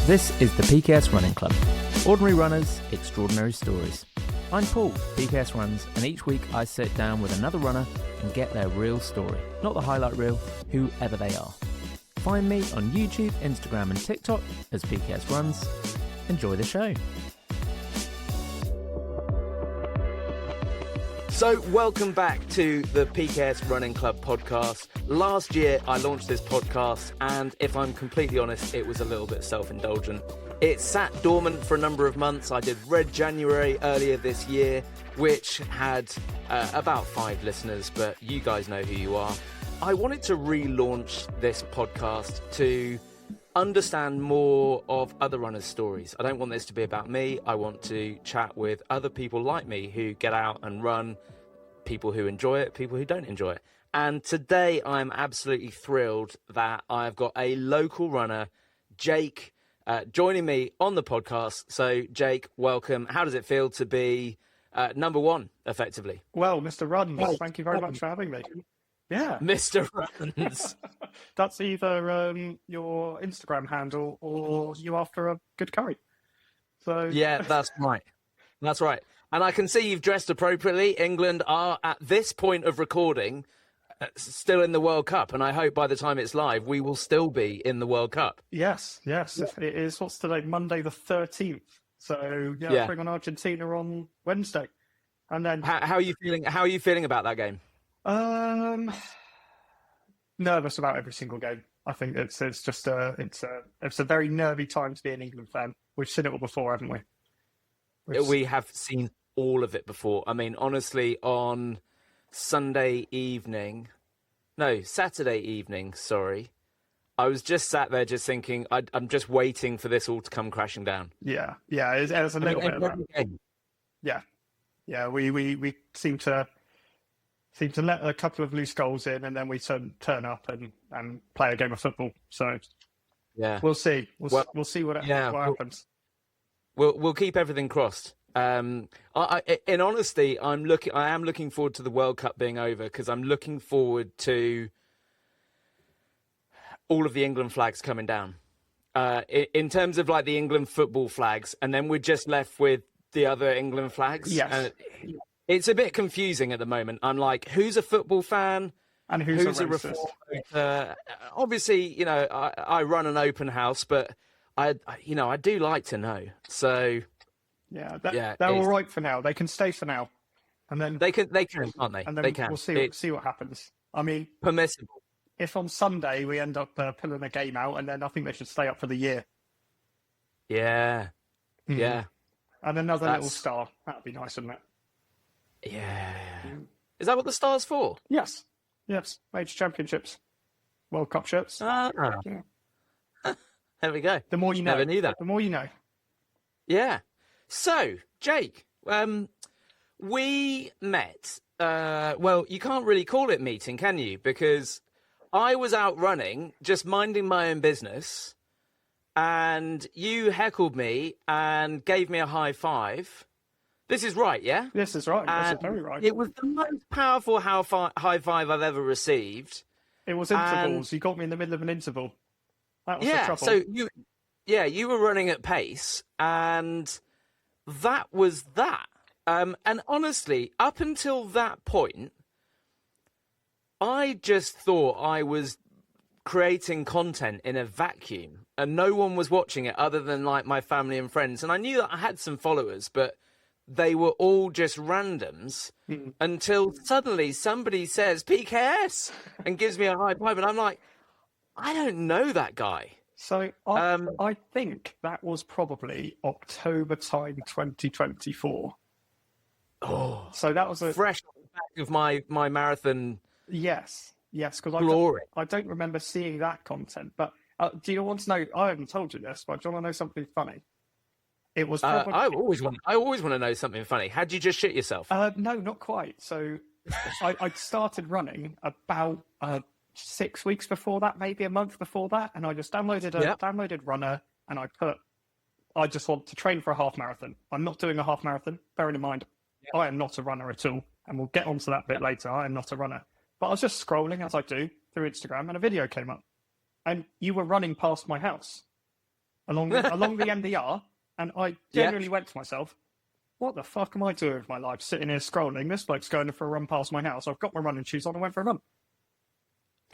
This is the PKS Running Club. Ordinary runners, extraordinary stories. I'm Paul, PKS Runs, and each week I sit down with another runner and get their real story. Not the highlight reel, whoever they are. Find me on YouTube, Instagram and TikTok as PKS Runs. Enjoy the show. So, welcome back to the PKS Running Club podcast. Last year, I launched this podcast, and if I'm completely honest, it was a little bit self-indulgent. It sat dormant for a number of months. I did Red January earlier this year, which had about 5 listeners, but you guys know who you are. I wanted to relaunch this podcast to understand more of other runners' stories. I don't want this to be about me. I want to chat with other people like me who get out and run, people who enjoy it, people who don't enjoy it. And today I'm absolutely thrilled that I've got a local runner, Jake, joining me on the podcast. So, Jake, welcome. How does it feel to be number one, effectively? Well, Mr. Runs, thank you very much for having me. Yeah. Mr. Runs. That's either your Instagram handle or you after a good curry. So yeah, that's right. That's right. And I can see you've dressed appropriately. England are, at this point of recording, still in the World Cup. And I hope by the time it's live, we will still be in the World Cup. Yes. It is. What's today? Monday the 13th. So, yeah. Bring on Argentina on Wednesday. And then... How are you feeling? How are you feeling about that game? Nervous about every single game. I think it's just it's a very nervy time to be an England fan. We've seen it all before, haven't we? We have seen all of it before. I mean, honestly, on Saturday evening, sorry. I was just sat there just thinking, I'm just waiting for this all to come crashing down. Yeah, it's a little bit of that. Yeah. We seem to let a couple of loose goals in, and then we turn up and play a game of football. So yeah, we'll see. We'll see what happens. We'll keep everything crossed. In honesty, I am looking forward to the World Cup being over, because I'm looking forward to all of the England flags coming down. In terms of like the England football flags, and then we're just left with the other England flags. Yes. It's a bit confusing at the moment. I'm like, who's a football fan? And who's a reformer? Obviously, I run an open house, but I do like to know. So they're all right for now. They can stay for now, and then they can, can't they? And then they can. We'll see what happens. I mean, permissible. If on Sunday we end up pulling a game out, and then I think they should stay up for the year. Yeah, yeah. And another little star. That'd be nice, wouldn't it? Yeah. Is that what the star's for? Yes. Major championships, World Cup shirts. Yeah. There we go. The more you know. Never knew that. The more you know. Yeah. So, Jake, we met. Well, you can't really call it meeting, can you? Because I was out running, just minding my own business, and you heckled me and gave me a high five. This is right, yeah? This is right. This is very right. It was the most powerful high five I've ever received. It was intervals. You got me in the middle of an interval. That was the trouble. So you were running at pace, and that was that. And honestly, up until that point, I just thought I was creating content in a vacuum, and no one was watching it other than like my family and friends. And I knew that I had some followers, but they were all just randoms until suddenly somebody says PKS and gives me a high five, and I'm like, I don't know that guy. So I think that was probably October time 2024. Oh, so that was fresh on the back of my marathon. Yes, because I don't remember seeing that content. But do you want to know? I haven't told you this, but do you want to know something funny? It was probably... I always want to know something funny. How'd you just shit yourself? No, not quite. So I started running about 6 weeks before that, maybe a month before that, and I just downloaded Runner, and I just want to train for a half marathon. I'm not doing a half marathon, bearing in mind, I am not a runner at all, and we'll get onto that bit later. I am not a runner. But I was just scrolling, as I do, through Instagram, and a video came up. And you were running past my house. along the MDR, and I genuinely went to myself, what the fuck am I doing with my life? Sitting here scrolling. This bloke's going for a run past my house. I've got my running shoes on and went for a run.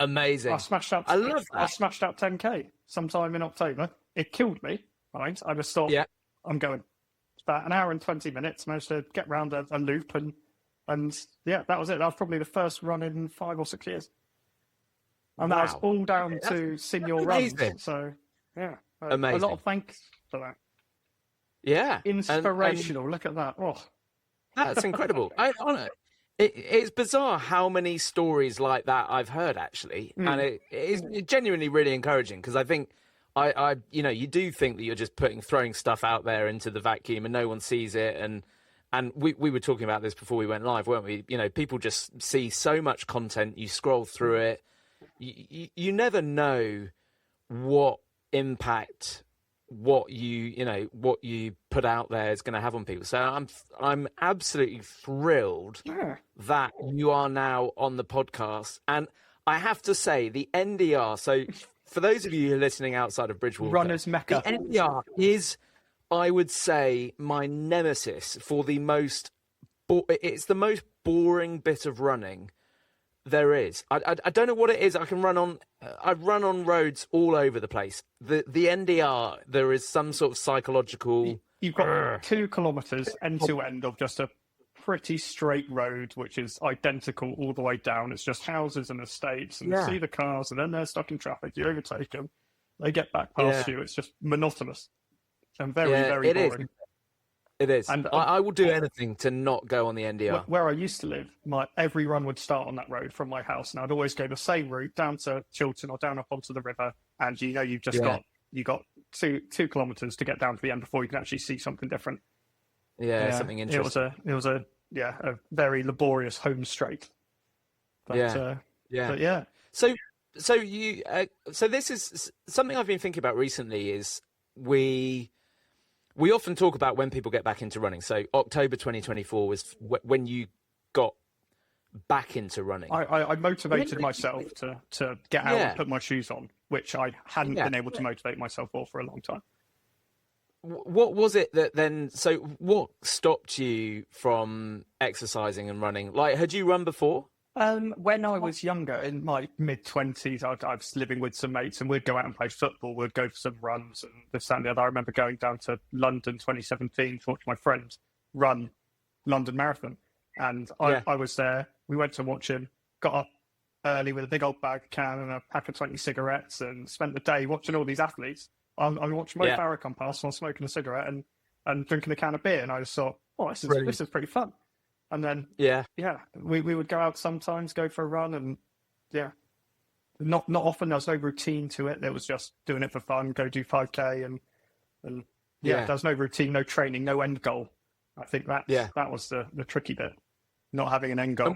Amazing. I smashed out 10K sometime in October. It killed me, right? I just thought, I'm going. It's about an hour and 20 minutes. Managed to get round a loop and yeah, that was it. That was probably the first run in 5 or 6 years. And that was all down to Senior Runs. So, yeah. Amazing. A lot of thanks for that. Yeah. Inspirational. Look at that. Oh, that's incredible. It's bizarre how many stories like that I've heard, actually. And it is genuinely really encouraging, because I think, you do think that you're just throwing stuff out there into the vacuum and no one sees it. And we were talking about this before we went live, weren't we? People just see so much content. You scroll through it. You never know what impact what you put out there is going to have on people. So I'm absolutely thrilled that you are now on the podcast. And I have to say, the NDR, so for those of you who are listening outside of Bridgwater, Runner's Mecca. The NDR is, I would say, my nemesis for the most it's the most boring bit of running there is. I don't know what it is. I've run on roads all over the place. The NDR, there is some sort of psychological... You've got 2 kilometres end to end of just a pretty straight road, which is identical all the way down. It's just houses and estates, and you see the cars, and then they're stuck in traffic. You overtake them. They get back past you. It's just monotonous and very, very boring. It is. And I will do anything to not go on the NDR. Where I used to live, every run would start on that road from my house, and I'd always go the same route down to Chiltern or down up onto the river. And you've just got 2 kilometres to get down to the end before you can actually see something different. Yeah, something interesting. It was a very laborious home straight. But, But yeah. So this is something I've been thinking about recently. Is we often talk about when people get back into running. So October 2024 was when you got back into running. I motivated myself to get out and put my shoes on, which I hadn't been able to motivate myself for a long time. What was it that then... So what stopped you from exercising and running? Like, had you run before? When I was younger, in my mid-20s, I was living with some mates, and we'd go out and play football. We'd go for some runs and this and the other. I remember going down to London 2017 to watch my friend run London Marathon. And I was there. We went to watch him, got up early with a big old bag of can and a pack of 20 cigarettes, and spent the day watching all these athletes. I watched Mo Farah come past while smoking a cigarette and drinking a can of beer. And I just thought, this is pretty fun. And then, we would go out sometimes, go for a run, and not often. There was no routine to it. There was just doing it for fun. Go do 5K, and there was no routine, no training, no end goal. I think that was the tricky bit, not having an end goal.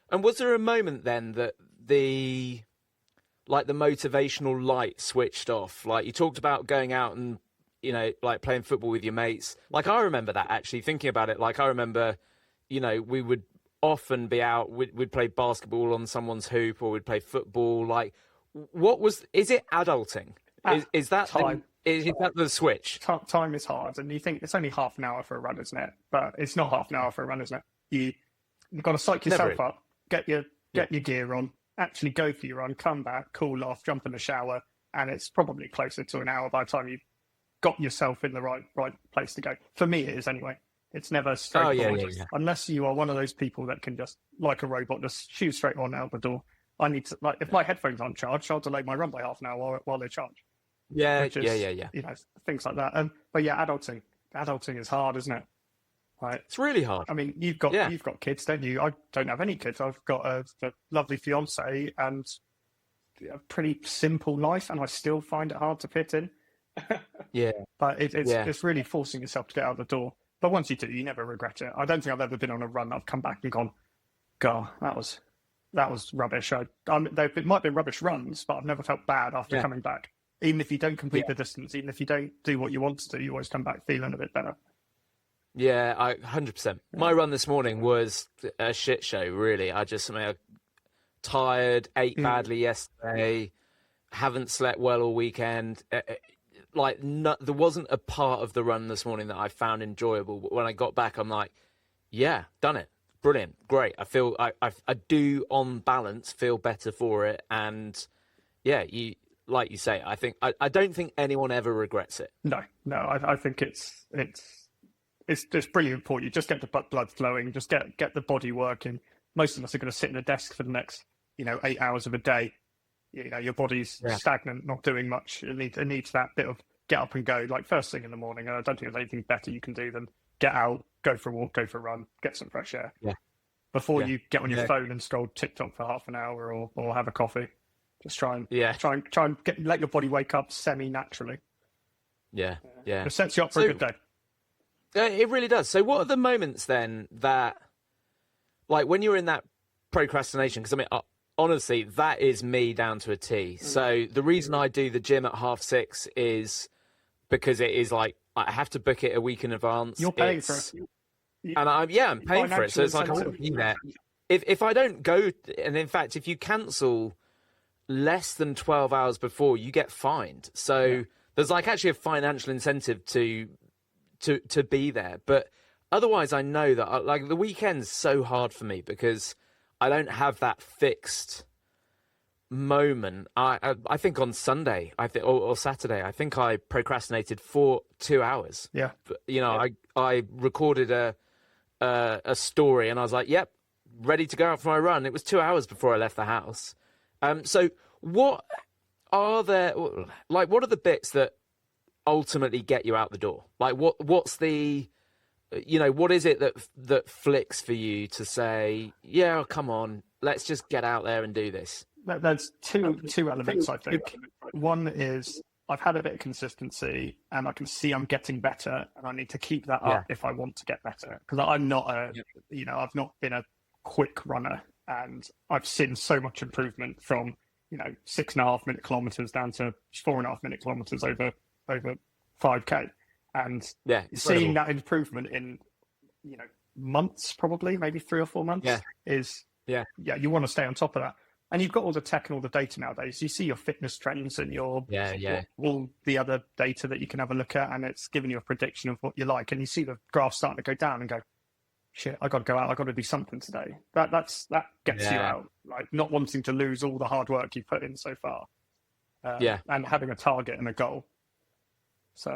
And was there a moment then that the motivational light switched off? Like, you talked about going out and like playing football with your mates. Like, I remember that, actually, thinking about it. Like, I remember, we would often be out, we'd play basketball on someone's hoop, or we'd play football. Like, is it adulting? Is that time? Is that the switch? Time is hard, and you think it's only half an hour for a run, isn't it? But it's not half an hour for a run, isn't it? You've got to psych yourself up, get your gear on, actually go for your run, come back, cool off, jump in the shower, and it's probably closer to an hour by the time you've got yourself in the right place to go. For me, it is anyway. It's never straightforward. Unless you are one of those people that can just, like a robot, just shoot straight on out the door. I need to, if my headphones aren't charged, I'll delay my run by half an hour while they're charged. Yeah. Things like that. But adulting is hard, isn't it? Right. It's really hard. I mean, you've got kids, don't you? I don't have any kids. I've got a lovely fiance and a pretty simple life, and I still find it hard to fit in. But it's really forcing yourself to get out the door. But once you do, you never regret it. I don't think I've ever been on a run that I've come back and gone, God, that was rubbish. It might have been rubbish runs, but I've never felt bad after coming back. Even if you don't complete the distance, even if you don't do what you want to do, you always come back feeling a bit better. Yeah, 100%. My run this morning was a shit show, really. I tired, ate badly yesterday, haven't slept well all weekend. like, there wasn't a part of the run this morning that I found enjoyable. But when I got back, I'm like, yeah, done it. Brilliant. Great. I feel, I do on balance feel better for it. And yeah, like you say, I don't think anyone ever regrets it. No, I think it's brilliant for you. Just get the blood flowing, just get the body working. Most of us are going to sit in a desk for the next, 8 hours of a day. Your body's stagnant, not doing much. It needs that bit of get up and go, like first thing in the morning. And I don't think there's anything better you can do than get out, go for a walk, go for a run, get some fresh air. Yeah. Before you get on your phone and scroll TikTok for half an hour or have a coffee. Just try and let your body wake up semi-naturally. Yeah. It sets you up for a good day. It really does. So what are the moments then that, like when you're in that procrastination, because I mean, honestly, that is me down to a T. So the reason I do the gym at 6:30 is because it is like, I have to book it a week in advance. You're paying for it. And I'm paying for it. So it's like, I want to be there. If I don't go, and in fact, if you cancel less than 12 hours before, you get fined. So there's like actually a financial incentive to be there. But otherwise, I know that like the weekend's so hard for me because I don't have that fixed moment. I think on Sunday, or Saturday, I think I procrastinated for 2 hours. Yeah. I recorded a story and I was like, yep, ready to go out for my run. It was 2 hours before I left the house. So what are the bits that ultimately get you out the door? Like what's the, what is it that flicks for you to say, yeah, come on, let's just get out there and do this? There's two elements, I think. One is I've had a bit of consistency and I can see I'm getting better and I need to keep that up if I want to get better. Because I'm not I've not been a quick runner and I've seen so much improvement from, 6.5 minute kilometres down to 4.5 minute kilometres over 5K. And seeing that improvement in, months, probably, maybe 3 or 4 months you want to stay on top of that. And you've got all the tech and all the data nowadays. You see your fitness trends and all the other data that you can have a look at, and it's giving you a prediction of what you like. And you see the graph starting to go down and go, shit, I got to go out. I got to do something today. That gets you out, like not wanting to lose all the hard work you put in so far. And having a target and a goal. So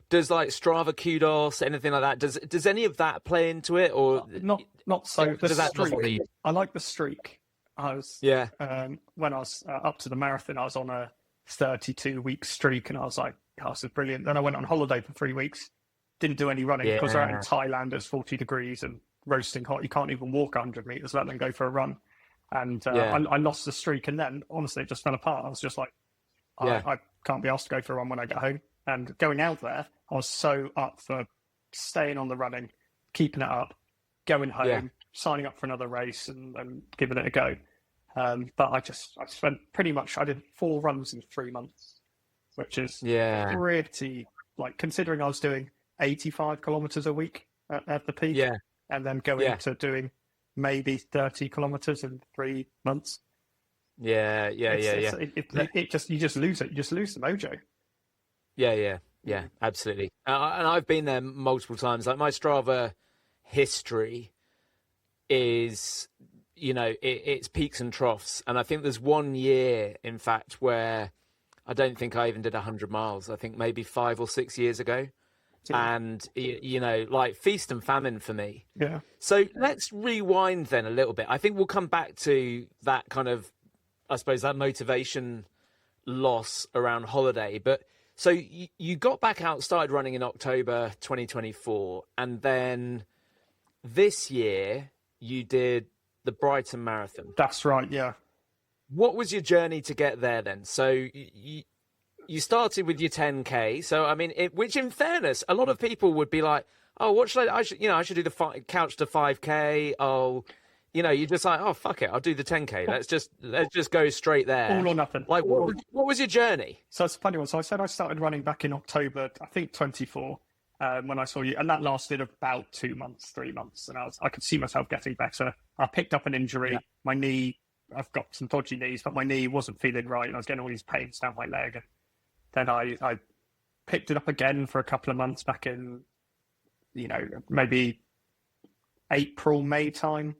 Does like Strava kudos, anything like that? Does any of that play into it, or not so? The does that streak. I like the streak. I was when I was up to the marathon, I was on a 32-week streak, and I was like, oh, this is brilliant. Then I went on holiday for 3 weeks, didn't do any running because we're out in Thailand. It's 40 degrees and roasting hot. You can't even walk 100 meters, let alone go for a run. And I lost the streak, and then honestly, it just fell apart. I was just like, I can't be asked to go for a run when I get home. And going out there, I was so up for staying on the running, keeping it up, going home, signing up for another race and giving it a go. But I spent I did 4 runs in 3 months, which is pretty, like, considering I was doing 85 kilometers a week at the peak and then going to doing maybe 30 kilometers in 3 months. It just, you just lose it. You just lose the mojo. Yeah, absolutely. And I've been there multiple times. Like my Strava history is, it's peaks and troughs. And I think there's 1 year, in fact, where I don't think I even did 100 miles. I think maybe 5 or 6 years ago. Yeah. And, like feast and famine for me. Yeah. So let's rewind then a little bit. I think we'll come back to that kind of, I suppose, that motivation loss around holiday. But so you got back out, started running in October 2024, and then this year you did the Brighton Marathon. That's right, yeah. What was your journey to get there then? So you started with your 10K. So, I mean, which in fairness, a lot of people would be like, oh, what should I should do the couch to 5K. Oh, you're just like, oh, fuck it, I'll do the 10K. Let's just go straight there. All or nothing. Like, what was your journey? So it's a funny one. So I said I started running back in October, I think 24, when I saw you, and that lasted about 2 months, 3 months, and I could see myself getting better. I picked up an injury. My knee, I've got some dodgy knees, but my knee wasn't feeling right, and I was getting all these pains down my leg. Then I picked it up again for a couple of months back in, maybe April, May time.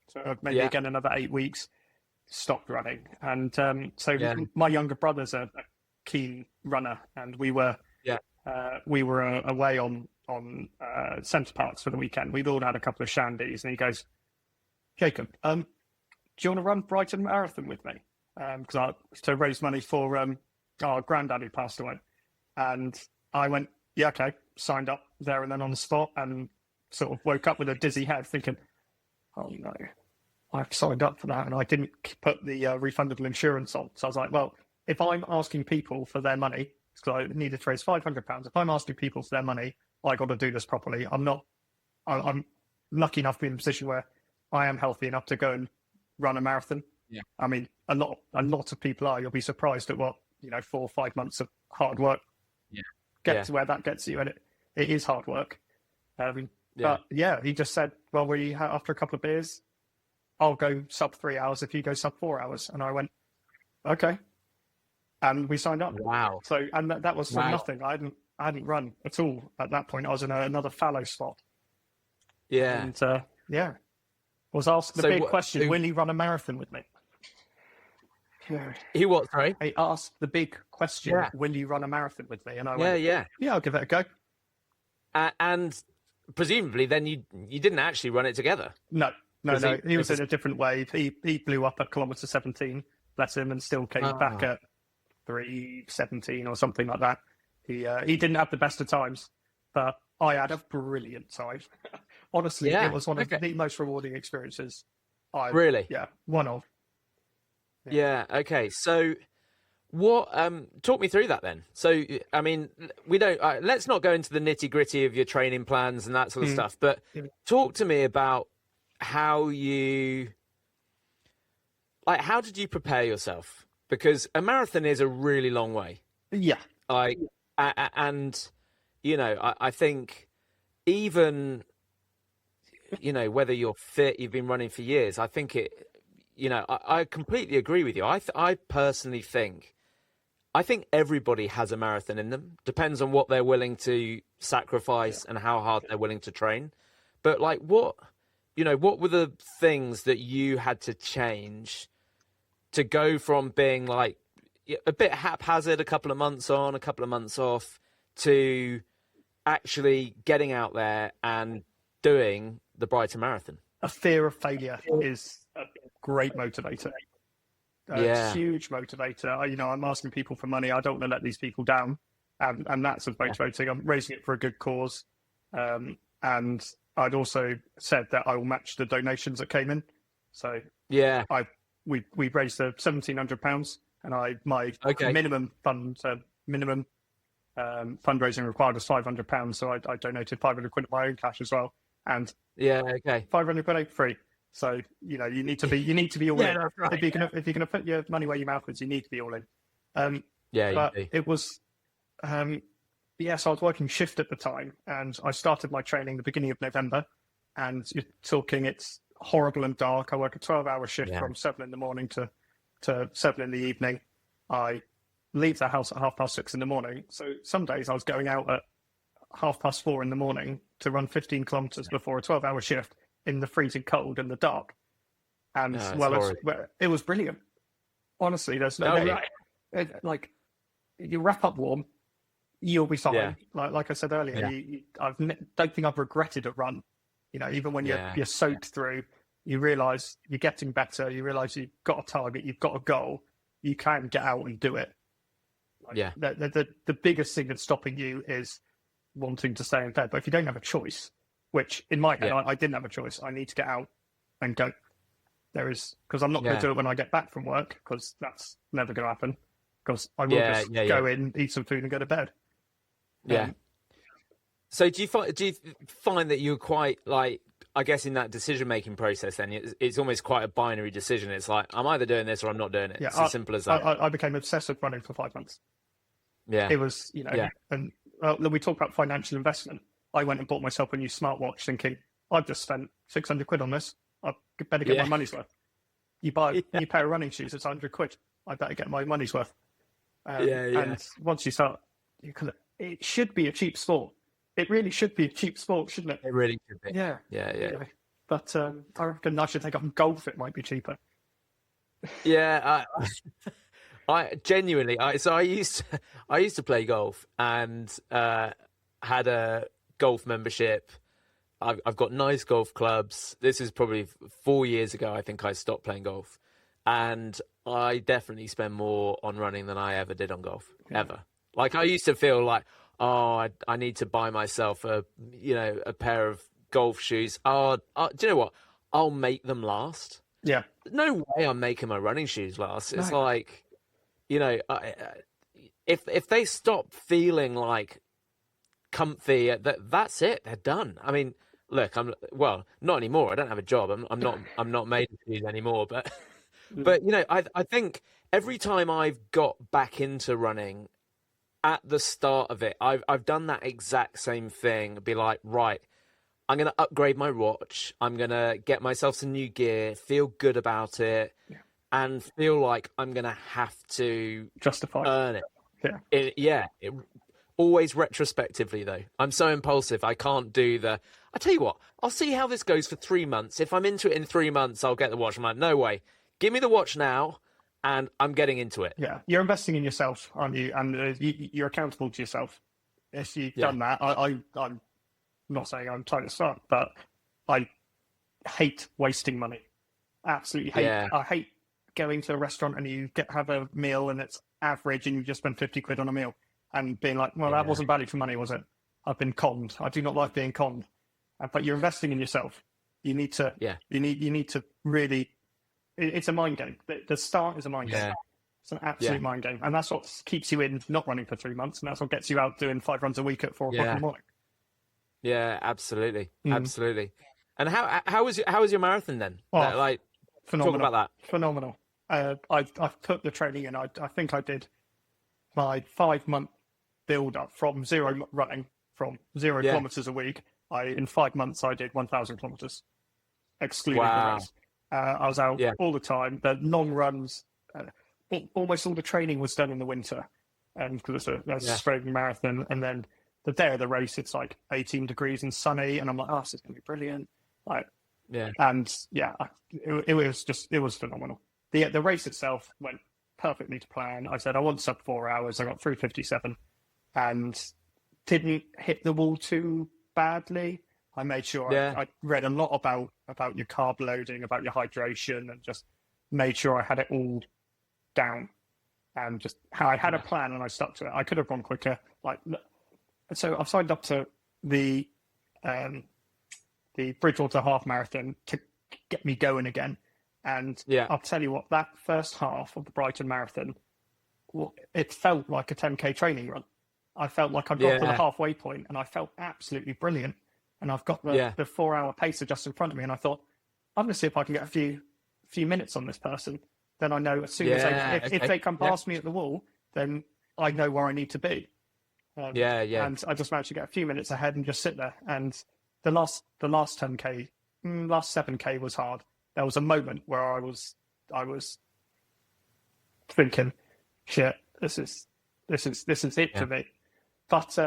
So maybe again another 8 weeks. Stopped running, and my younger brother's a keen runner, and we were away on Centre Parks for the weekend. We'd all had a couple of shandies, and he goes, Jacob, do you want to run Brighton Marathon with me? To raise money for our granddad who passed away. And I went, yeah, okay, signed up there and then on the spot, and sort of woke up with a dizzy head thinking, oh no, I've signed up for that and I didn't put the refundable insurance on. So I was like, well, if I'm asking people for their money, because I needed to raise £500, if I'm asking people for their money, I got to do this properly. I'm lucky enough to be in a position where I am healthy enough to go and run a marathon. Yeah. I mean, a lot of people are. You'll be surprised at what, 4 or 5 months of hard work get to where that gets you. And it is hard work. But yeah, he just said, well, after a couple of beers, I'll go sub 3 hours if you go sub 4 hours. And I went, okay. And we signed up. Wow. So, and that was for nothing. I hadn't run at all at that point. I was in another fallow spot. Yeah. And I was asked the big question, will you run a marathon with me? He what, sorry? He asked the big question, will you run a marathon with me? And I went, yeah, I'll give it a go. And presumably then you didn't actually run it together. No. He was in a different wave. He blew up at kilometre 17, bless him, and still came back at 3:17 or something like that. He didn't have the best of times, but I had a brilliant time. Honestly, it was one of the most rewarding experiences. Really? Yeah, one of. Yeah. Okay. So, what? Talk me through that then. So, I mean, we don't. Let's not go into the nitty gritty of your training plans and that sort of stuff. But talk to me about how did you prepare yourself? Because a marathon is a really long way. Yeah. I think even, whether you're fit, you've been running for years, I think I completely agree with you. I personally think everybody has a marathon in them. Depends on what they're willing to sacrifice and how hard they're willing to train. But what were the things that you had to change to go from being like a bit haphazard, a couple of months on, a couple of months off, to actually getting out there and doing the Brighton Marathon? A fear of failure is a great motivator. It's a huge motivator. I'm asking people for money. I don't want to let these people down. And that's motivating. I'm raising it for a good cause. And I'd also said that I will match the donations that came in. So we raised £1,700, and my minimum fundraising required was £500. So I donated 500 quid of my own cash as well. And 500 quid ain't free. So you need to be all in. That's right. If you're gonna put your money where your mouth is, you need to be all in. But it was. So I was working shift at the time, and I started my training the beginning of November. And you're talking, it's horrible and dark. I work a 12-hour shift from 7 in the morning to 7 in the evening. I leave the house at 6:30 in the morning. So some days I was going out at 4:30 in the morning to run 15 kilometres before a 12-hour shift in the freezing cold and the dark. And it was brilliant. Honestly, there's you wrap up warm, you'll be fine. Yeah. Like I said earlier, I don't think I've regretted a run. Even when you're soaked through, you realise you're getting better. You realise you've got a target, you've got a goal. You can get out and do it. The biggest thing that's stopping you is wanting to stay in bed. But if you don't have a choice, which in my head I didn't have a choice, I need to get out and go. Because I'm not going to do it when I get back from work, because that's never going to happen. Because I will just go in, eat some food, and go to bed. So do you find that you're quite I guess in that decision-making process, then it's almost quite a binary decision. It's like, I'm either doing this or I'm not doing it. It's as simple as that. I became obsessed with running for 5 months. Yeah. It was, and we talk about financial investment. I went and bought myself a new smartwatch thinking, I've just spent 600 quid on this. I better get my money's worth. You buy a new pair of running shoes, it's 100 quid. I better get my money's worth. And once you start, it should be a cheap sport. It really should be a cheap sport, shouldn't it? It really should be. Yeah. Yeah. But I reckon I should take up golf. It might be cheaper. Yeah, I genuinely, I used to play golf and had a golf membership. I've got nice golf clubs. This is probably 4 years ago. I think I stopped playing golf, and I definitely spend more on running than I ever did on golf ever. Like I used to feel like, I need to buy myself a pair of golf shoes. Do you know what? I'll make them last. Yeah. No way I'm making my running shoes last. It's like, if they stop feeling like comfy, that's it. They're done. I mean, look, not anymore. I don't have a job. I'm not made of shoes anymore. But I think every time I've got back into running, at the start of it, I've done that exact same thing. Be like, right, I'm going to upgrade my watch. I'm going to get myself some new gear, feel good about it, and feel like I'm going to have to justify earn it. Always retrospectively, though. I'm so impulsive. I can't do I tell you what, I'll see how this goes for 3 months. If I'm into it in 3 months, I'll get the watch. I'm like, no way. Give me the watch now, and I'm getting into it. Yeah, you're investing in yourself, aren't you? And you're accountable to yourself. If you've done that, I'm not saying I'm trying to start, but I hate wasting money. Absolutely hate. Yeah. I hate going to a restaurant and you have a meal and it's average and you just spend 50 quid on a meal and being like, well, that wasn't value for money, was it? I've been conned. I do not like being conned. But you're investing in yourself. You need to. Yeah. You need to really. It's a mind game. The start is a mind game. It's an absolute mind game, and that's what keeps you in not running for 3 months, and that's what gets you out doing 5 runs a week at 4 o'clock in the morning. Yeah, absolutely. And how was your marathon then? Phenomenal. Talk about that. Phenomenal. I've put the training in. I think I did my 5-month build up from zero running, from 0 kilometres a week. In 5 months I did 1,000 kilometres, excluding the race. I was out all the time. The long runs, almost all the training was done in the winter, and because it's a Australian marathon, and then the day of the race, it's like 18 degrees and sunny, and I'm like, this is going to be brilliant. It was phenomenal. The race itself went perfectly to plan. I said I want sub 4 hours. I got 3:57, and didn't hit the wall too badly. I made sure I read a lot about your carb loading, about your hydration, and just made sure I had it all down, and just how I had a plan and I stuck to it. I could have gone quicker. So I've signed up to the Bridgwater Half Marathon to get me going again. And I'll tell you what, that first half of the Brighton Marathon, it felt like a 10K training run. I felt like I got to the halfway point and I felt absolutely brilliant. And I've got the 4 hour pacer just in front of me. And I thought, I'm going to see if I can get a few minutes on this person. Then I know as soon as if they come past me at the wall, then I know where I need to be. And I just managed to get a few minutes ahead and just sit there. And the last 10K, last 7K was hard. There was a moment where I was thinking, shit, this is it for me. But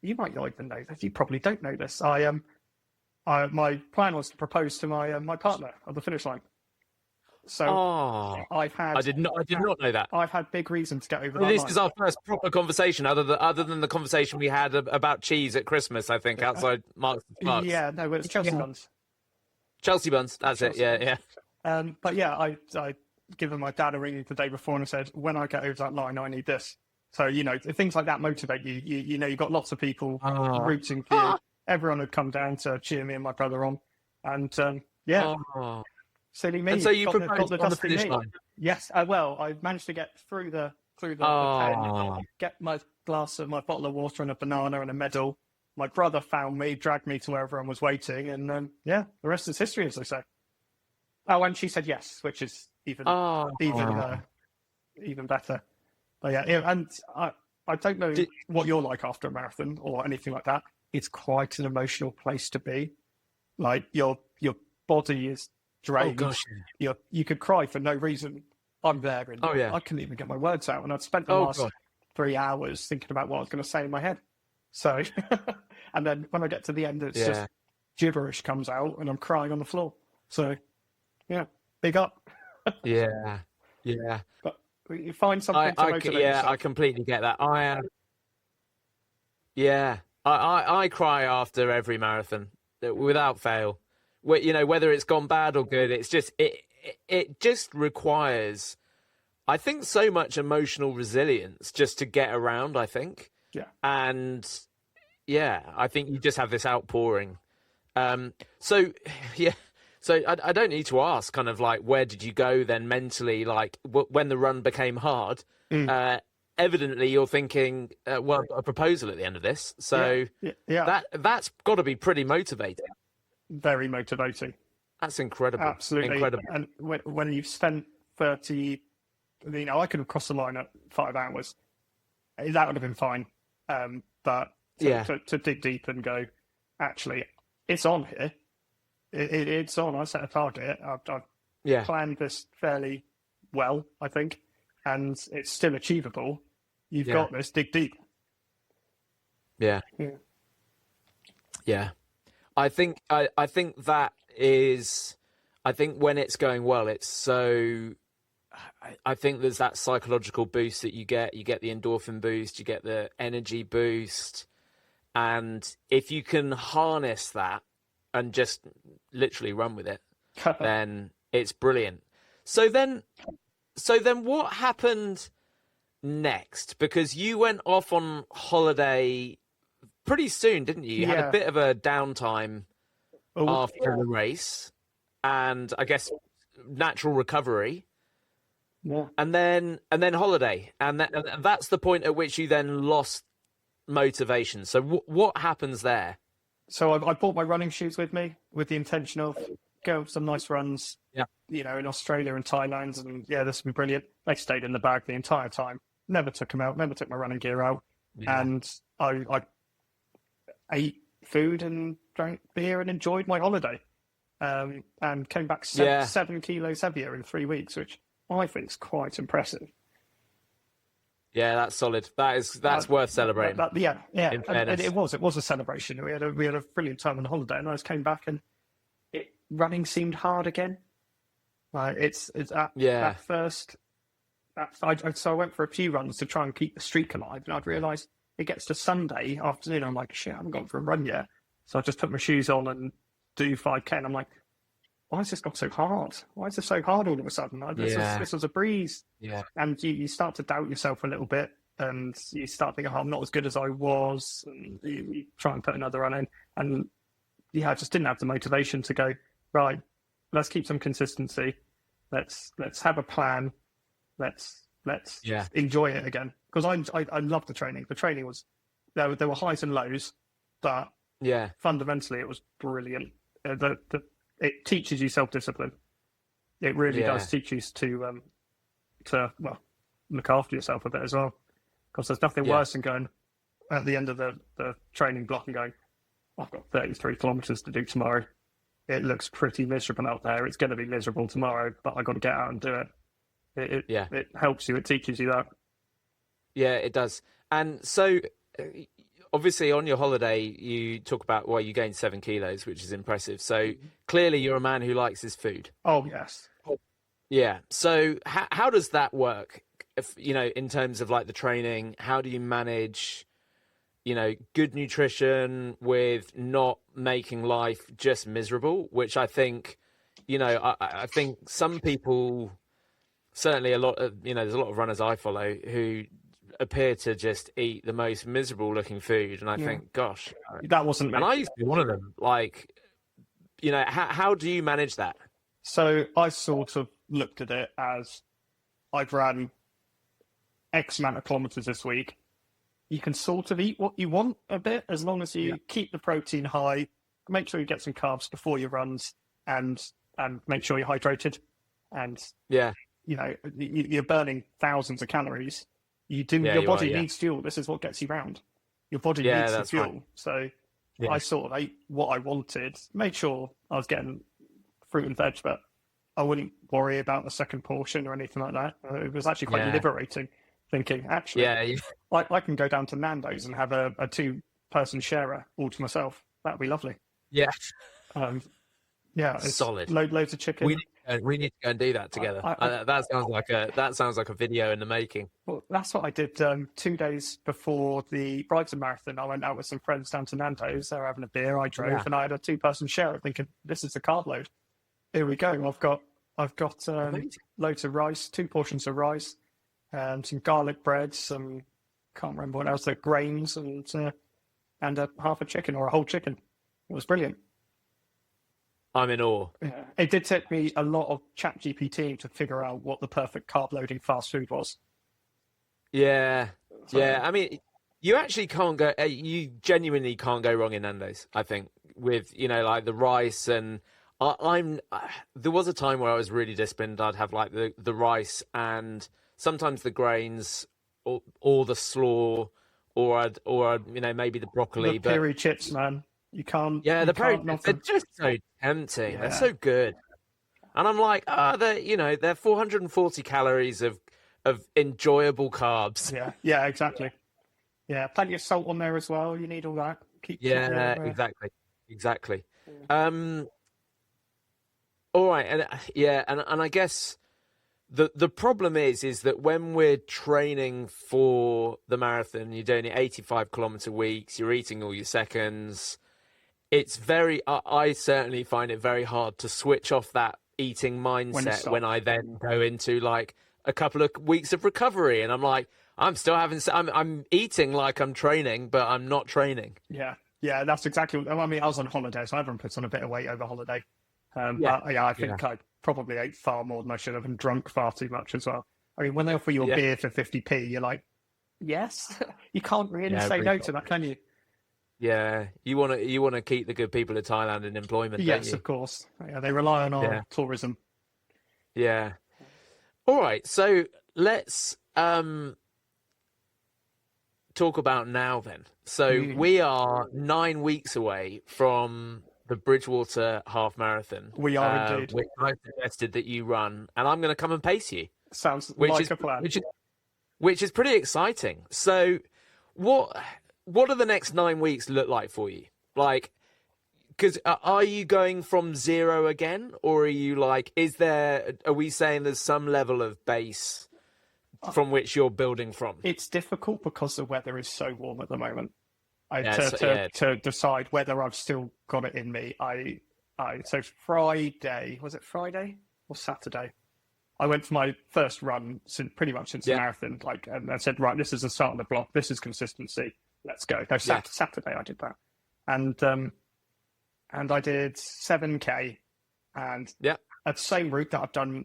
you might not even know this. You probably don't know this. My plan was to propose to my partner at the finish line. So I did not know that. I've had big reason to get over that. This is our first proper conversation, other than the conversation we had about cheese at Christmas, I think, outside Marks and Sparks. Yeah, no, it's Chelsea buns. Chelsea buns, that's it. Yeah. But I given my dad a ring the day before and I said, when I get over that line, I need this. So things like that motivate you. You've got lots of people rooting for you. Everyone had come down to cheer me and my brother on, and silly me. And so you proposed the on the finish line? Yes. Well, I managed to get through the pen, get my bottle of water and a banana and a medal. My brother found me, dragged me to where everyone was waiting, and the rest is history, as they say. Oh, and she said yes, which is even better. But and I don't know what you're like after a marathon or anything like that. It's quite an emotional place to be. Like your body is drained. Oh gosh. You could cry for no reason, I'm there, and Oh yeah. I couldn't even get my words out, and I'd spent the Oh last god. 3 hours thinking about what I was going to say in my head. So, and then when I get to the end, it's just gibberish comes out, and I'm crying on the floor. So, yeah, big up. Yeah. Yeah. But you find something to motivate yourself. I completely get that. I am. Yeah, I cry after every marathon without fail. Whether it's gone bad or good, it's just it just requires, I think, so much emotional resilience just to get around. I think. Yeah. And yeah, I think you just have this outpouring. So yeah. So I don't need to ask, kind of like, where did you go then mentally? Like when the run became hard, evidently you're thinking, well, I've got a proposal at the end of this. So that's got to be pretty motivating. Very motivating. That's incredible. Absolutely. Incredible. And when you've spent 30, I could have crossed the line at 5 hours. That would have been fine. But to dig deep and go, actually, it's on here. It's on. I set a target. I've planned this fairly well, I think, and it's still achievable. You've got this. Dig deep. Yeah. I think that is. I think when it's going well, it's so. I think there's that psychological boost that you get. You get the endorphin boost. You get the energy boost, and if you can harness that and just literally run with it, then it's brilliant. So then what happened next? Because you went off on holiday pretty soon, didn't you? You had a bit of a downtime after the race, and I guess natural recovery. Yeah. And then holiday, and that's the point at which you then lost motivation. So what happens there? So I bought my running shoes with me with the intention of go some nice runs, in Australia and Thailand, and this would be brilliant. They stayed in the bag the entire time. Never took them out. Never took my running gear out. Yeah. And I ate food and drank beer and enjoyed my holiday. And came back 7 kilos heavier in 3 weeks, which I think is quite impressive. Yeah, that's solid. That's worth celebrating. And it was a celebration. We had a brilliant time on holiday, and I just came back and running seemed hard again. It's at first. So I went for a few runs to try and keep the streak alive, and I'd realised it gets to Sunday afternoon. I'm like, shit, I haven't gone for a run yet. So I just put my shoes on and do 5K. And I'm like, why has this got so hard? Why is this so hard all of a sudden? This was a breeze. Yeah. And you start to doubt yourself a little bit, and you start thinking, I'm not as good as I was. And you try and put another run in. And I just didn't have the motivation to go, right, let's keep some consistency. Let's have a plan. Let's enjoy it again. Because I love the training. The training was, there were highs and lows, but fundamentally it was brilliant. It teaches you self-discipline. It really does teach you to look after yourself a bit as well. Because there's nothing worse than going at the end of the training block and going, I've got 33 kilometres to do tomorrow. It looks pretty miserable out there. It's going to be miserable tomorrow, but I've got to get out and do it. It helps you. It teaches you that. Yeah, it does. And so, obviously, on your holiday, you talk about, you gained 7 kilos, which is impressive. So clearly, you're a man who likes his food. Oh yes. Yeah. So how does that work? In terms of like the training, how do you manage, good nutrition with not making life just miserable? Which I think, I think some people, certainly there's a lot of runners I follow who appear to just eat the most miserable looking food, and I think, gosh, that wasn't me. And I used to be one of them. Like, how do you manage that? So I sort of looked at it as, I've ran X amount of kilometres this week. You can sort of eat what you want a bit, as long as you keep the protein high, make sure you get some carbs before your runs, and make sure you're hydrated. And you're burning thousands of calories. Your body needs fuel. This is what gets you round. Your body needs the fuel. Right. So I sort of ate what I wanted, made sure I was getting fruit and veg, but I wouldn't worry about the second portion or anything like that. It was actually quite liberating, thinking, actually, I can go down to Nando's and have a two-person sharer all to myself. That'd be lovely. Yeah. Yeah, it's solid. Loads of chicken. We need to go and do that together. That sounds like a video in the making. Well, that's what I did 2 days before the Bridgwater Marathon. I went out with some friends down to Nando's. They were having a beer. I drove, and I had a two-person share. Thinking, this is the carb load. Here we go. I've got loads of rice, 2 portions of rice, some garlic bread, some can't remember what else. Grains and a half a chicken or a whole chicken. It was brilliant. I'm in awe. Yeah. It did take me a lot of ChatGPT to figure out what the perfect carb-loading fast food was. Yeah. I mean, you actually can't go. You genuinely can't go wrong in Nando's. I think with like the rice and there was a time where I was really disciplined. I'd have like the rice and sometimes the grains or the slaw or maybe the broccoli. The peri chips, man. You can't. Yeah, they're just so tempting. Yeah. They're so good, and I'm like, they're 440 calories of enjoyable carbs. Yeah, exactly. Yeah, plenty of salt on there as well. You need all that. Exactly. Yeah. All right, and I guess the problem is that when we're training for the marathon, you're doing 85-kilometer weeks. You're eating all your seconds. It's I certainly find it very hard to switch off that eating mindset when I then go into like a couple of weeks of recovery, and I'm like, I'm eating like I'm training, but I'm not training. Yeah, that's exactly. I mean, I was on holiday, so everyone puts on a bit of weight over holiday. I think I probably ate far more than I should have and drunk far too much as well. I mean, when they offer you a beer for 50p, you're like, yes, you can't really say no to that, can you? Yeah, you want to keep the good people of Thailand in employment. Yes, don't you? Of course. Yeah, they rely on our tourism. Yeah. All right, so let's talk about now then. So we are 9 weeks away from the Bridgwater Half Marathon. We are indeed. Which I suggested that you run, and I'm going to come and pace you. Sounds like a plan. Which is pretty exciting. So, what do the next 9 weeks look like for you? Like, because are you going from zero again, or are you like? Are we saying there's some level of base from which you're building from? It's difficult because the weather is so warm at the moment. To decide whether I've still got it in me. So Friday, was it Friday or Saturday? I went for my first run pretty much since the marathon. And I said, right, this is the start of the block. This is consistency. Let's go. No, Saturday I did that, and I did 7K, and at the same route that I've done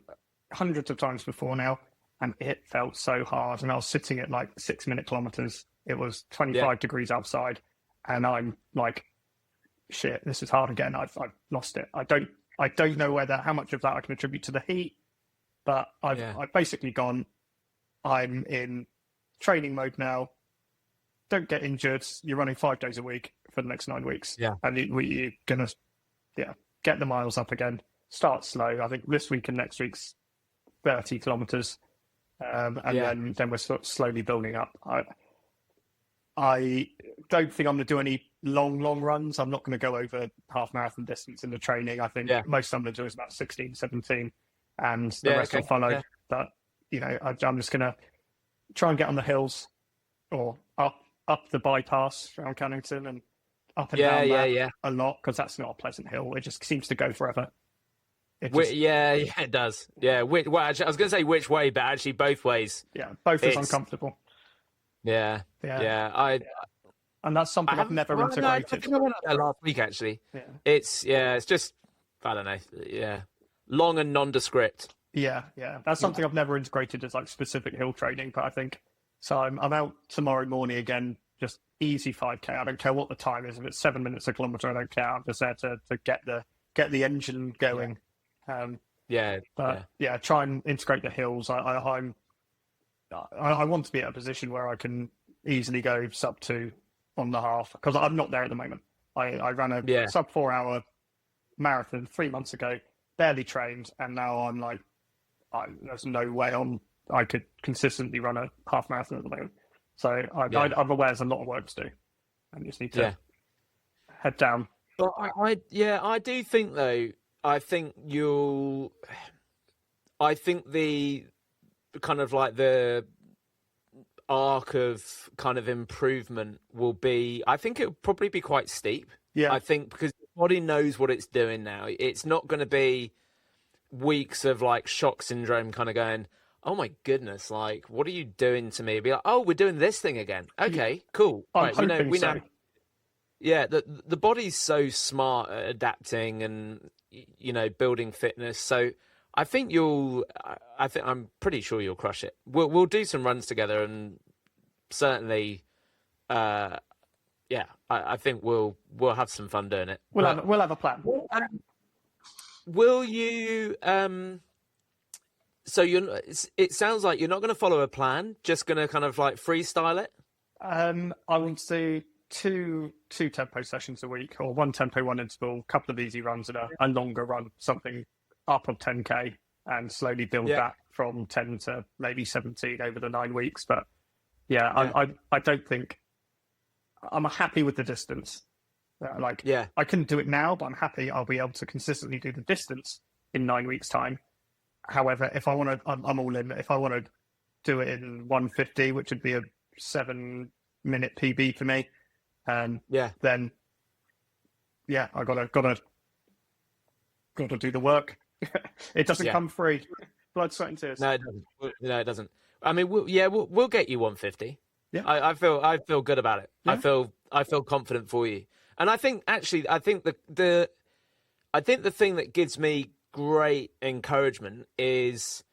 hundreds of times before now, and it felt so hard. And I was sitting at like 6-minute kilometers. It was 25 degrees outside, and I'm like, shit, this is hard again. I've lost it. I don't know how much of that I can attribute to the heat, but I've basically gone, I'm in training mode now. Don't get injured. You're running 5 days a week for the next 9 weeks. Yeah. And you're going to get the miles up again. Start slow. I think this week and next week's 30 kilometers. Then we're sort of slowly building up. I don't think I'm going to do any long I'm not going to go over half marathon distance in the training. I think most I'm going to do is about 16, 17, and the rest will follow. Yeah. But, I'm just going to try and get on the hills or up the bypass around Cannington and up and down that a lot, because that's not a pleasant hill. It just seems to go forever. It does. Yeah. Well, actually, I was going to say which way, but actually both ways. Yeah, both is uncomfortable. Yeah. And that's something I've never integrated. I think I went out there last week, actually. Yeah. It's just, I don't know. Yeah. Long and nondescript. Yeah. That's something I've never integrated as like specific hill training, but I think, so I'm out tomorrow morning again, just easy 5K. I don't care what the time is. If it's 7 minutes a kilometre, I don't care. I'm just there to get the engine going. Try and integrate the hills. I want to be at a position where I can easily go sub 2 on the half, because I'm not there at the moment. I ran a sub 4 hour marathon 3 months ago, barely trained, and now I'm like, there's no way I could consistently run a half marathon at the moment. So I'm aware there's a lot of work to do, and just need to head down. But I do think though. I think the kind of like the arc of kind of improvement will be. I think it'll probably be quite steep. Yeah. I think because the body knows what it's doing now. It's not going to be weeks of like shock syndrome, kind of going, oh my goodness, like what are you doing to me? Be like, oh, we're doing this thing again. Okay, cool. Right, we know. Yeah, the body's so smart at adapting and building fitness. So I think I'm pretty sure you'll crush it. We'll do some runs together, and certainly, I think we'll have some fun doing it. We'll have a plan. Will you? So it sounds like you're not going to follow a plan. Just going to kind of like freestyle it. I want to do two tempo sessions a week, or one tempo, one interval, a couple of easy runs and a longer run, something up of 10k, and slowly build that from 10 to maybe 17 over the 9 weeks. But I don't think I'm happy with the distance. I couldn't do it now, but I'm happy I'll be able to consistently do the distance in 9 weeks' time. However, if I want to, I'm all in. If I want to do it in 150, which would be a 7-minute PB for me, then I gotta do the work. It doesn't come free. Blood, sweat, and tears. No, it doesn't. No, it doesn't. I mean, we'll get you 150. Yeah, I feel good about it. Yeah. I feel confident for you. And I think the thing that gives me great encouragement is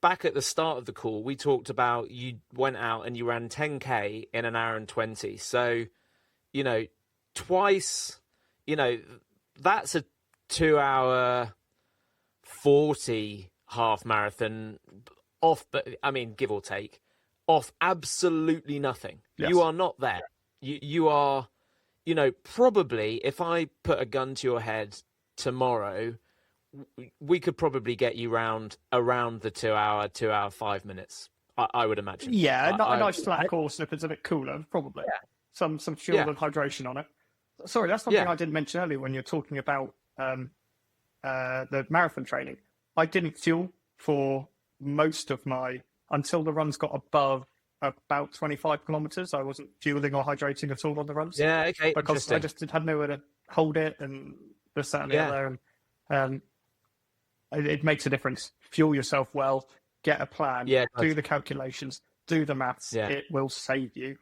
back at the start of the call, we talked about you went out and you ran 10k in an hour and 20. So, twice, that's a 2 hour 40 half marathon off, but I mean, give or take, off absolutely nothing. Yes. You are not there. You are, probably if I put a gun to your head tomorrow, we could probably get you around the 2 hour 5 minutes. I would imagine. Yeah, a nice flat course if it's a bit cooler, probably. Yeah. Some fuel and hydration on it. Sorry, that's something I didn't mention earlier when you're talking about the marathon training. I didn't fuel for most of until the runs got above about 25 kilometres. I wasn't fueling or hydrating at all on the runs. Yeah, okay. Because I just had nowhere to hold it and this, that, and the other. And it makes a difference. Fuel yourself well, get a plan, do the calculations, do the maths. Yeah. It will save you.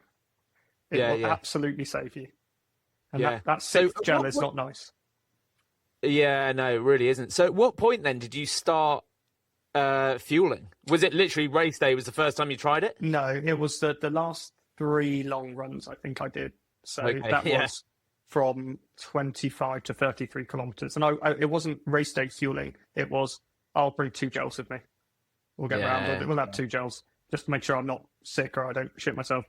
It will absolutely save you. And that sixth gel is not nice. Yeah, no, it really isn't. So at what point then did you start fueling? Was it literally race day was the first time you tried it? No, it was the last 3 long runs I think I did. So that was from 25 to 33 kilometres. And it wasn't race day fueling. It was, I'll bring 2 gels with me. We'll get around with it. We'll have 2 gels just to make sure I'm not sick or I don't shit myself.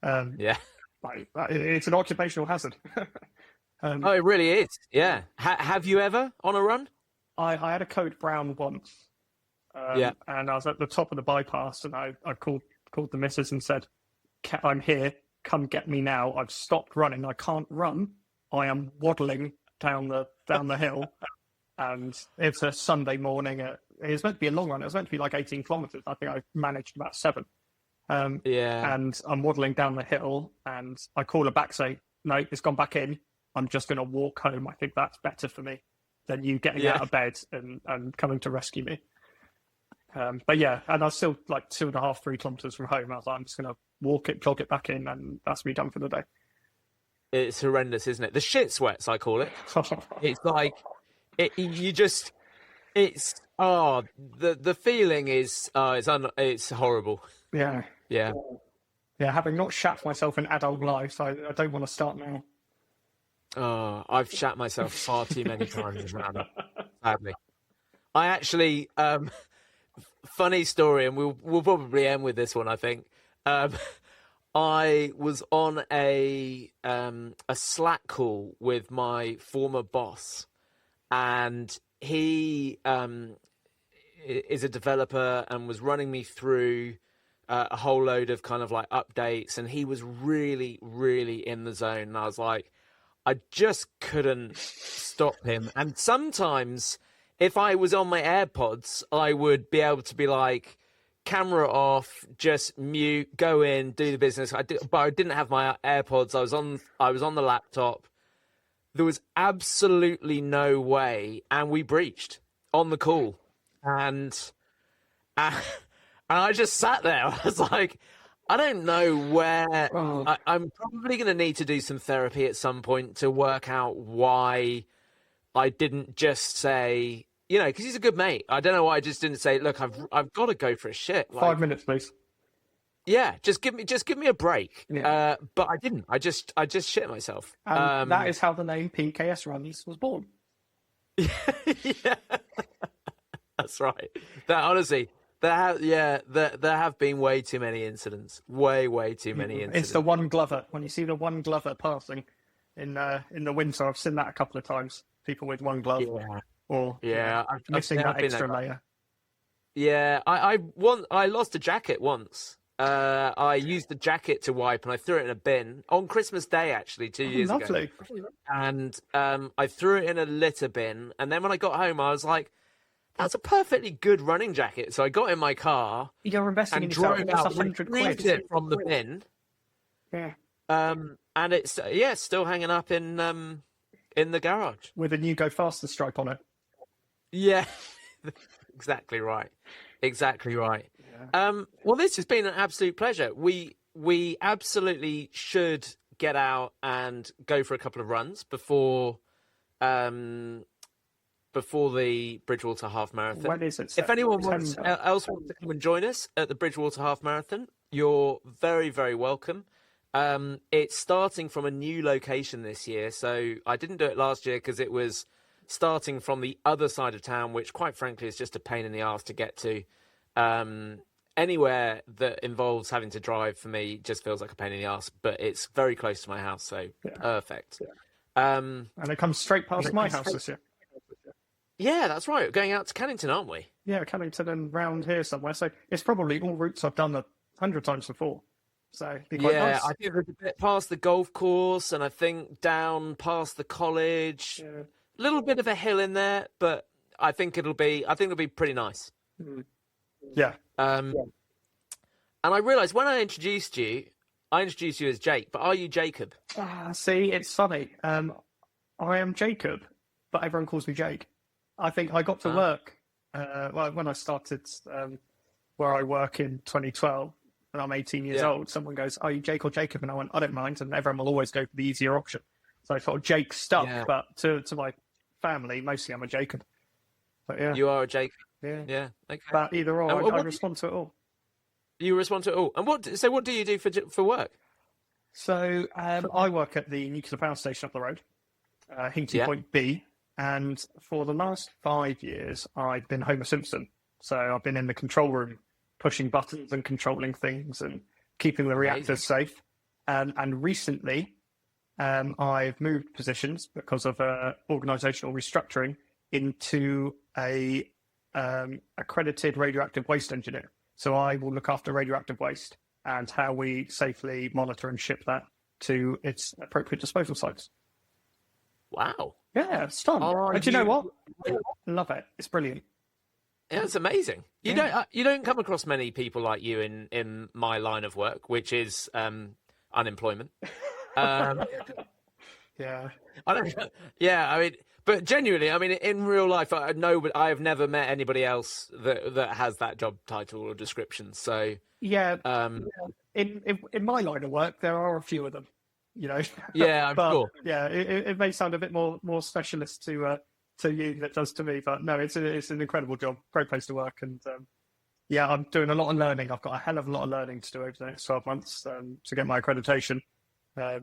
It's an occupational hazard. It really is. Yeah. Have you ever on a run? I had a code brown once. And I was at the top of the bypass and I called the missus and said, I'm here. Come get me now. I've stopped running. I can't run. I am waddling down the hill. And it's a Sunday morning. It was meant to be a long run. It was meant to be like 18 kilometres. I think I managed about 7. And I'm waddling down the hill and I call her back, say, no, it's gone back in. I'm just going to walk home. I think that's better for me than you getting out of bed and coming to rescue me. And I was still like 2.5, 3 kilometres from home. I was like, I'm just going to walk it, jog it back in, and that's me done for the day. It's horrendous, isn't it? The shit sweats, I call it. It's like, the feeling is, it's horrible. Yeah. Yeah. Yeah, having not shat myself in adult life, I don't want to start now. Oh, I've shat myself far too many times around it, sadly. I actually, funny story, and we'll probably end with this one, I think. I was on a Slack call with my former boss, and he is a developer and was running me through a whole load of kind of like updates, and he was really, really in the zone. And I was like, I just couldn't stop him. And sometimes if I was on my AirPods, I would be able to be like, camera off, just mute, go in, do the business. But I didn't have my AirPods. I was on the laptop. There was absolutely no way, and we breached on the call, and I just sat there. I was like, I don't know where. I'm probably going to need to do some therapy at some point to work out why I didn't just say, because he's a good mate. I don't know why I just didn't say, look, I've got to go for a shit. Like, 5 minutes, please. Yeah, just give me a break. Yeah. But I didn't. I just shit myself. And that is how the name PKS Runs was born. Yeah, that's right. That honestly, there have been way too many incidents. Way too many incidents. It's the one Glover. When you see the one Glover passing in the winter, I've seen that a couple of times. People with one glove. Yeah. Or I've missing that extra layer. Yeah, I lost a jacket once. I used the jacket to wipe, and I threw it in a bin on Christmas Day, actually, 2 years ago. And I threw it in a litter bin, and then when I got home, I was like, "That's a perfectly good running jacket." So I got in my car. You're investing in yourself. It's 100 quid. It from the bin. Yeah. And it's still hanging up in the garage with a new Go Faster stripe on it. Yeah, exactly right. Yeah. Well, this has been an absolute pleasure. We absolutely should get out and go for a couple of runs before the Bridgwater Half Marathon. When is it? If anyone else wants to come and join us at the Bridgwater Half Marathon, you're very, very welcome. It's starting from a new location this year, so I didn't do it last year because it was starting from the other side of town, which quite frankly is just a pain in the arse to get to. Anywhere that involves having to drive for me just feels like a pain in the arse, but it's very close to my house, so perfect. Yeah. And it comes straight past my house this year. Yeah, that's right. We're going out to Cannington, aren't we? Yeah, Cannington and round here somewhere. So it's probably all routes I've done 100 times before. So it'd be quite nice. I think there's a bit past the golf course, and I think down past the college. Yeah. A little bit of a hill in there, but I think it'll be pretty nice. Yeah. And I realised when I introduced you as Jake, but are you Jacob? See, it's funny. I am Jacob, but everyone calls me Jake. I think I got to work when I started where I work in 2012, and I'm 18 years old. Someone goes, "Are you Jake or Jacob?" And I went, "I don't mind," and everyone will always go for the easier option. So I thought Jake stuck, but to my family, mostly I'm a Jacob. But yeah, you are a Jacob. Yeah. Okay. But either or, I respond to it all. You respond to it all. And what do you do for work? So I work at the nuclear power station up the road, Hinkley Point B, and for the last 5 years I've been Homer Simpson. So I've been in the control room, pushing buttons and controlling things and keeping the reactors safe. And recently, I've moved positions because of organisational restructuring into a accredited radioactive waste engineer. So I will look after radioactive waste and how we safely monitor and ship that to its appropriate disposal sites. Wow. Yeah, it's fun. And do you know what? Love it. It's brilliant. Yeah, it's amazing. You don't come across many people like you in my line of work, which is unemployment. Yeah. I mean, but genuinely, I mean, in real life, I have never met anybody else that has that job title or description. So in my line of work, there are a few of them. Yeah, I'm sure. Yeah, it may sound a bit more specialist to you than it does to me, but no, it's an incredible job, great place to work, and I'm doing a lot of learning. I've got a hell of a lot of learning to do over the next 12 months to get my accreditation. Back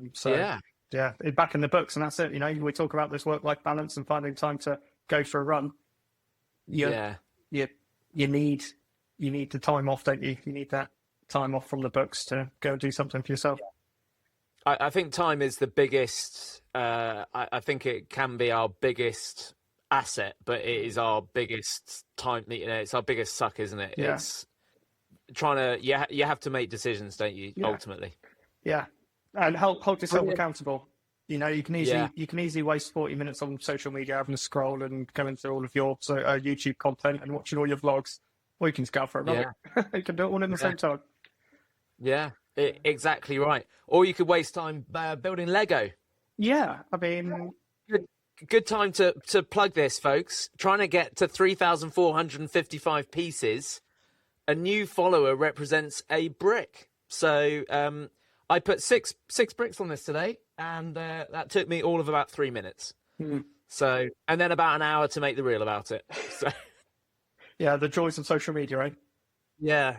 in the books, and that's it. We talk about this work-life balance and finding time to go for a run. You need the time off, don't you? You need that time off from the books to go and do something for yourself. I think time is the biggest. I think it can be our biggest asset, but it is our biggest time. It's our biggest suck, isn't it? Yeah. It's trying to you have to make decisions, don't you? Yeah. Ultimately. Yeah, and hold yourself Brilliant. accountable. You know, you can easily waste 40 minutes on social media having a scroll and going through all of your YouTube content and watching all your vlogs, or you can just go out for a run. You can do it all in the same time. Yeah, exactly right. Or you could waste time building Lego. Yeah, I mean, good time to plug this, folks. Trying to get to 3,455 pieces. A new follower represents a brick. So I put six bricks on this today, and that took me all of about 3 minutes. So, and then about an hour to make the reel about it. So, yeah, the joys of social media, right? Yeah.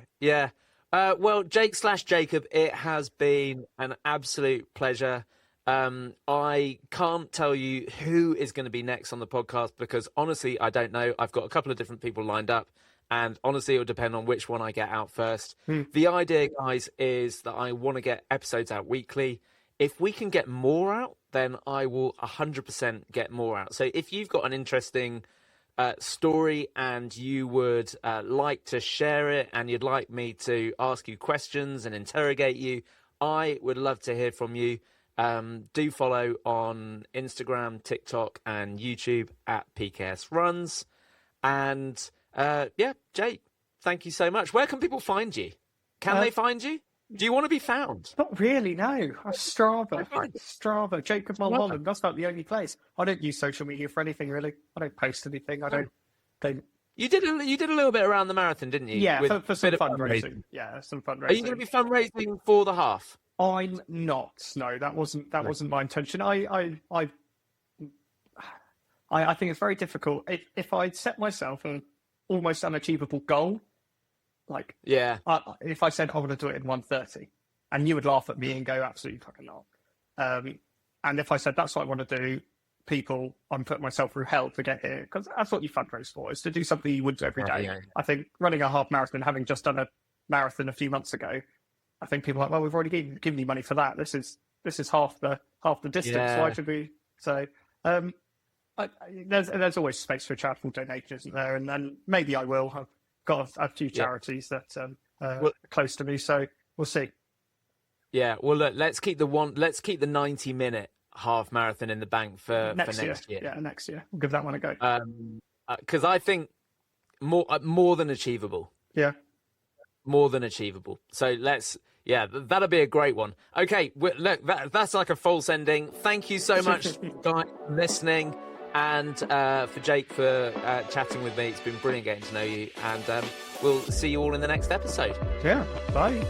Well, Jake/Jacob, it has been an absolute pleasure. I can't tell you who is going to be next on the podcast because honestly, I don't know. I've got a couple of different people lined up. And honestly, it will depend on which one I get out first. The idea, guys, is that I want to get episodes out weekly. If we can get more out, then I will 100% get more out. So if you've got an interesting story and you would like to share it and you'd like me to ask you questions and interrogate you, I would love to hear from you. Do follow on Instagram, TikTok, and YouTube at PKS Runs. And Jake, thank you so much. Where can people find you? Can they find you? Do you want to be found? Not really, no. Strava, Jacob Mulholland. That's about the only place. I don't use social media for anything really. I don't post anything. I don't. You did a little bit around the marathon, didn't you? Yeah, for some fundraising. Yeah, some fundraising. Are you going to be fundraising for the half? I'm not. No, that wasn't my intention. I think it's very difficult. If I set myself an almost unachievable goal, like if I said I want to do it in 1:30, and you would laugh at me and go, absolutely fucking not. And if I said that's what I want to do, I'm putting myself through hell to get here because that's what you fundraise for, is to do something you would do every day. Yeah. I think running a half marathon, having just done a marathon a few months ago, I think people are like, well, we've already given you money for that. This is half the distance. Yeah. Why should we? So there's always space for charitable donation, isn't there? And then maybe I will. I've got a few charities that are close to me, so we'll see. Yeah, well, look, let's keep the 90-minute half marathon in the bank for next year. Yeah, next year. We'll give that one a go. Because I think more than achievable. Yeah. More than achievable. So that'll be a great one. Okay, look, that's like a false ending. Thank you so much, guys, for listening. And for Jake for chatting with me. It's been brilliant getting to know you. And we'll see you all in the next episode. Yeah, bye.